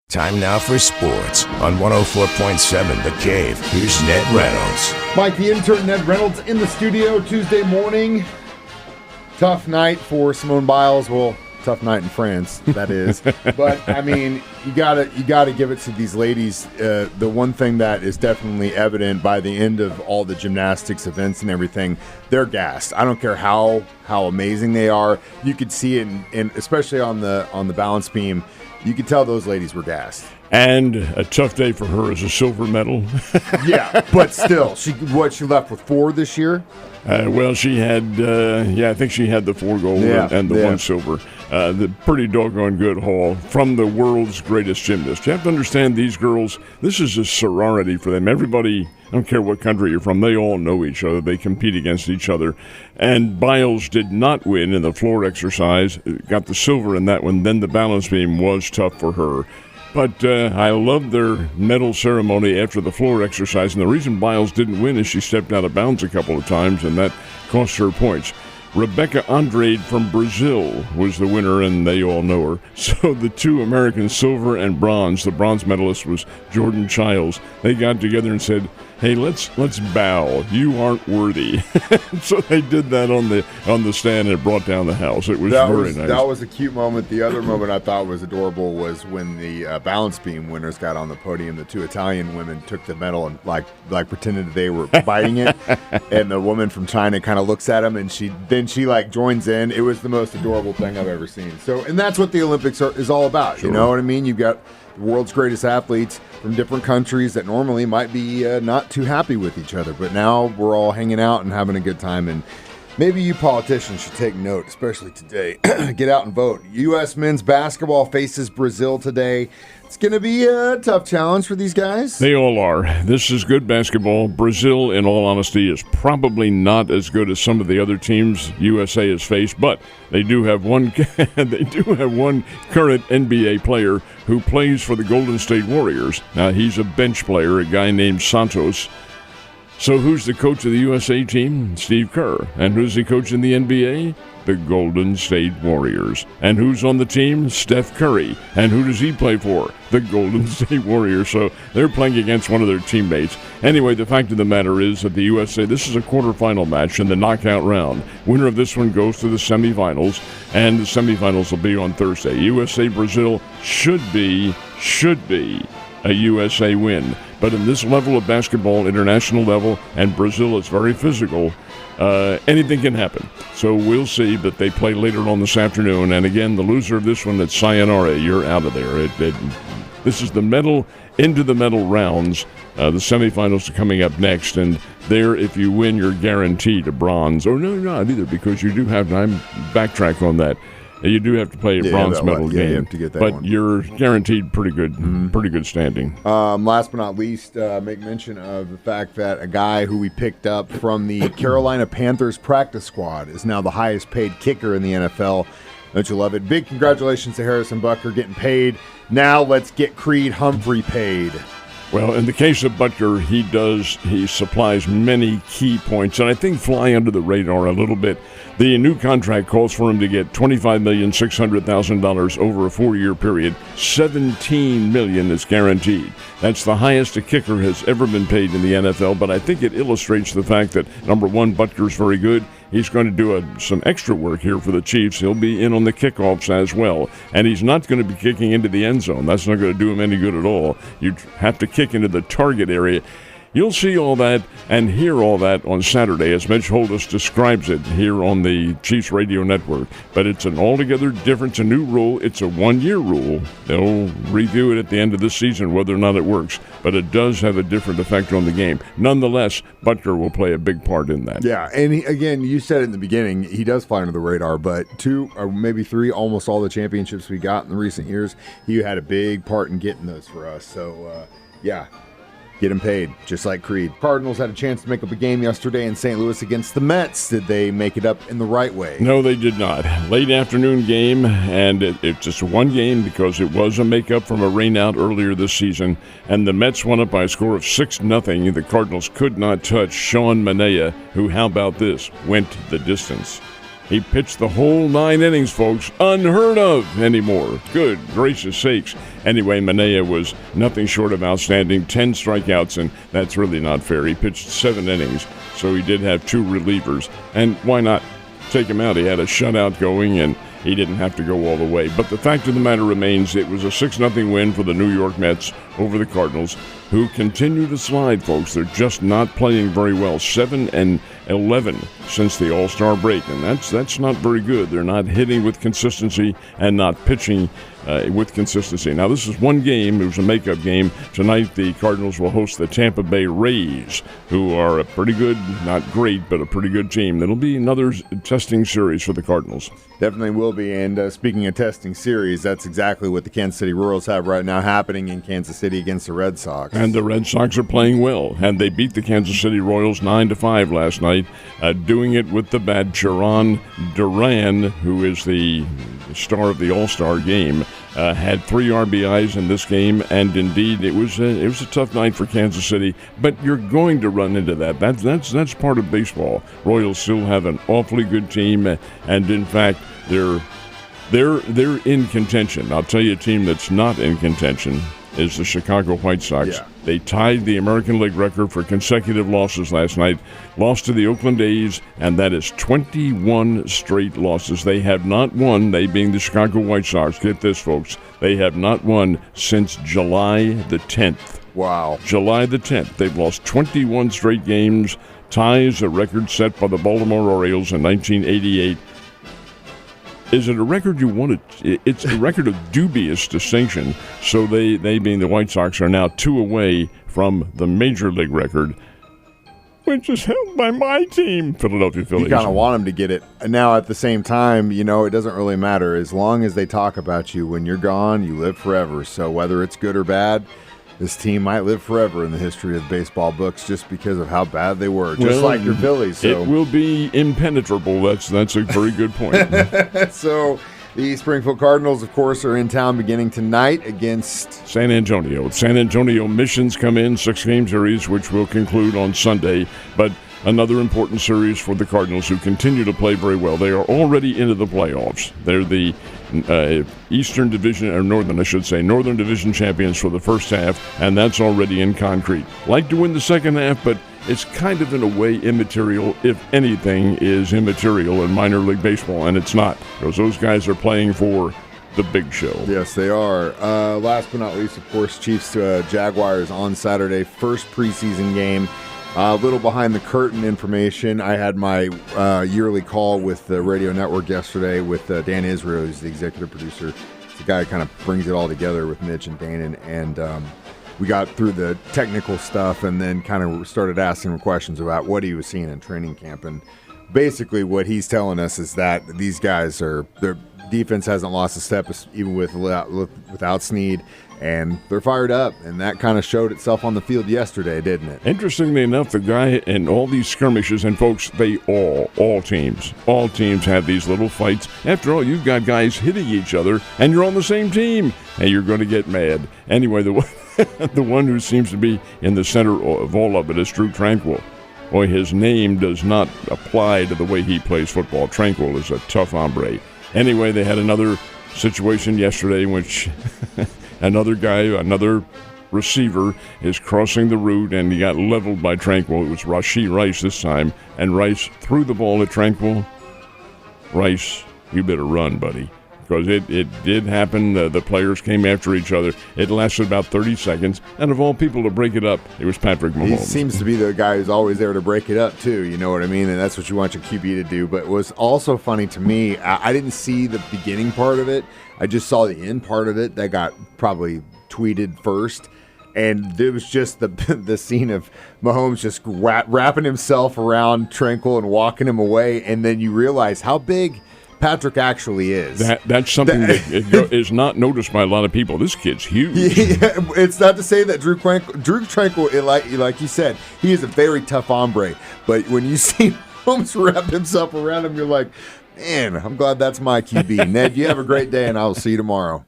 Time now for sports on 104.7 The Cave. Here's Ned Reynolds. Mike, the intern, Ned Reynolds, in the studio Tuesday morning. Tough night for Simone Biles. Well, tough night in France, that is. But, I mean, you gotta give it to these ladies. The one thing that is definitely evident by the end of all the gymnastics events and everything, they're gassed. I don't care how amazing they are. You could see it, in especially on the balance beam. You could tell those ladies were gassed. And a tough day for her as a silver medal. Yeah, but still, she left with 4 this year? Well, she had, I think she had the 4 gold and the 1 silver. The pretty doggone good haul from the world's greatest gymnast. You have to understand these girls, this is a sorority for them. Everybody, I don't care what country you're from, they all know each other. They compete against each other. And Biles did not win in the floor exercise, got the silver in that one. Then the balance beam was tough for her. But I love their medal ceremony after the floor exercise. And the reason Biles didn't win is she stepped out of bounds a couple of times, and that cost her points. Rebecca Andrade from Brazil was the winner, and they all know her. So the 2 American silver and bronze, the bronze medalist was Jordan Childs. They got together and said, hey, let's bow. You aren't worthy. So they did that on the stand, and it brought down the house. It was very nice. That was a cute moment. The other moment I thought was adorable was when the balance beam winners got on the podium. The 2 Italian women took the medal and like pretended they were biting it, and the woman from China kind of looks at them, and she joins in. It was the most adorable thing I've ever seen. So, and that's what the Olympics is all about. Sure. You know what I mean? You've got the world's greatest athletes from different countries that normally might be not too happy with each other, but now we're all hanging out and having a good time. And maybe you politicians should take note, especially today. Get out and vote. U.S. men's basketball faces Brazil today. It's going to be a tough challenge for these guys. They all are. This is good basketball. Brazil, in all honesty, is probably not as good as some of the other teams USA has faced, but they do have one current NBA player who plays for the Golden State Warriors. Now, he's a bench player, a guy named Santos. So who's the coach of the USA team? Steve Kerr. And who's the coach in the NBA? The Golden State Warriors. And who's on the team? Steph Curry. And who does he play for? The Golden State Warriors. So they're playing against one of their teammates. Anyway, the fact of the matter is that the USA, this is a quarterfinal match in the knockout round. Winner of this one goes to the semifinals, and the semifinals will be on Thursday. USA-Brazil should be a USA win. But in this level of basketball, international level, and Brazil is very physical, anything can happen. So we'll see, but they play later on this afternoon. And again, the loser of this one, that's sayonara. You're out of there. This is the medal into the medal rounds. The semifinals are coming up next, and there, if you win, you're guaranteed a bronze. Or no, not either, because you do have, I'm backtrack on that. You do have to play a bronze medal game, you have to get that but one. You're guaranteed pretty good standing. Last but not least, make mention of the fact that a guy who we picked up from the Carolina Panthers practice squad is now the highest paid kicker in the NFL. Don't you love it? Big congratulations to Harrison Butker getting paid. Now let's get Creed Humphrey paid. Well, in the case of Butker, he supplies many key points, and I think fly under the radar a little bit. The new contract calls for him to get $25,600,000 over a 4-year period. $17 million is guaranteed. That's the highest a kicker has ever been paid in the NFL, but I think it illustrates the fact that, number one, Butker's very good. He's going to do some extra work here for the Chiefs. He'll be in on the kickoffs as well. And he's not going to be kicking into the end zone. That's not going to do him any good at all. You have to kick into the target area. You'll see all that and hear all that on Saturday as Mitch Holdus describes it here on the Chiefs Radio Network. But it's an altogether different, it's a new rule. It's a 1-year rule. They'll review it at the end of this season whether or not it works. But it does have a different effect on the game. Nonetheless, Butker will play a big part in that. Yeah, and again, you said it in the beginning, he does fly under the radar, but 2 or maybe 3, almost all the championships we got in the recent years, he had a big part in getting those for us. So, yeah. Get him paid, just like Creed. Cardinals had a chance to make up a game yesterday in St. Louis against the Mets. Did they make it up in the right way? No, they did not. Late afternoon game, and it's just one game because it was a makeup from a rainout earlier this season, and the Mets won up by a score of 6-0. The Cardinals could not touch Sean Manaea, who, how about this, went the distance. He pitched the whole 9 innings, folks. Unheard of anymore. Good gracious sakes. Anyway, Manea was nothing short of outstanding. 10 strikeouts, and that's really not fair. He pitched 7 innings, so he did have 2 relievers. And why not take him out? He had a shutout going, and he didn't have to go all the way. But the fact of the matter remains, it was a 6-0 win for the New York Mets over the Cardinals, who continue to slide, folks. They're just not playing very well. 7-11 since the All-Star break, and that's not very good. They're not hitting with consistency and not pitching with consistency. Now, this is one game. It was a makeup game. Tonight, the Cardinals will host the Tampa Bay Rays, who are a pretty good, not great, but a pretty good team. That'll be another testing series for the Cardinals. Definitely will be. And speaking of testing series, that's exactly what the Kansas City Royals have right now happening in Kansas City against the Red Sox. And the Red Sox are playing well, and they beat the Kansas City Royals 9-5 last night, doing it with the bad Jaron Duran, who is the star of the All-Star game. Had 3 RBIs in this game, and indeed it was a tough night for Kansas City. But you're going to run into that. That's part of baseball. Royals still have an awfully good team, and in fact they're in contention. I'll tell you a team that's not in contention is the Chicago White Sox. Yeah. They tied the American League record for consecutive losses last night, lost to the Oakland A's, and that is 21 straight losses. They have not won, they being the Chicago White Sox, get this, folks, they have not won since July the 10th. Wow. July the 10th. They've lost 21 straight games, ties a record set by the Baltimore Orioles in 1988. Is it a record you wanted? It's a record of dubious distinction. So they being the White Sox, are now 2 away from the Major League record, which is held by my team, Philadelphia Phillies. You kind of want them to get it. Now, at the same time, it doesn't really matter. As long as they talk about you, when you're gone, you live forever. So whether it's good or bad, this team might live forever in the history of baseball books just because of how bad they were, just like your Phillies. So. It will be impenetrable. That's a very good point. So the Springfield Cardinals, of course, are in town beginning tonight against San Antonio. San Antonio Missions come in, 6-game series, which will conclude on Sunday. But another important series for the Cardinals, who continue to play very well. They are already into the playoffs. They're the Eastern Division, or Northern, I should say, Northern Division champions for the first half, and that's already in concrete. Like to win the second half, but it's kind of in a way immaterial, if anything is immaterial in minor league baseball, and it's not, because those guys are playing for the big show. Yes, they are. Last but not least, of course, Chiefs Jaguars on Saturday, first preseason game. A little behind the curtain information. I had my yearly call with the radio network yesterday with Dan Israel, who's the executive producer. It's the guy who kind of brings it all together with Mitch and Dan, and we got through the technical stuff and then kind of started asking him questions about what he was seeing in training camp. And basically what he's telling us is that these guys their defense hasn't lost a step even without Snead. And they're fired up, and that kind of showed itself on the field yesterday, didn't it? Interestingly enough, the guy in all these skirmishes, and folks, they all teams have these little fights. After all, you've got guys hitting each other, and you're on the same team, and you're going to get mad. Anyway, the one who seems to be in the center of all of it is Drew Tranquil. Boy, his name does not apply to the way he plays football. Tranquil is a tough hombre. Anyway, they had another situation yesterday in which another receiver is crossing the route, and he got leveled by Tranquil. It was Rashee Rice this time, and Rice threw the ball at Tranquil. Rice, you better run, buddy, because it did happen. The players came after each other. It lasted about 30 seconds, and of all people to break it up, it was Patrick Mahomes. He seems to be the guy who's always there to break it up, too, you know what I mean? And that's what you want your QB to do. But it was also funny to me, I didn't see the beginning part of it. I just saw the end part of it that got probably tweeted first. And it was just the scene of Mahomes just wrapping himself around Tranquil and walking him away. And then you realize how big Patrick actually is. That's something that is not noticed by a lot of people. This kid's huge. Yeah, it's not to say that Drew Tranquil, like you said, he is a very tough hombre. But when you see Mahomes wrap himself around him, you're like, man, I'm glad that's my QB. Ned, you have a great day, and I'll see you tomorrow.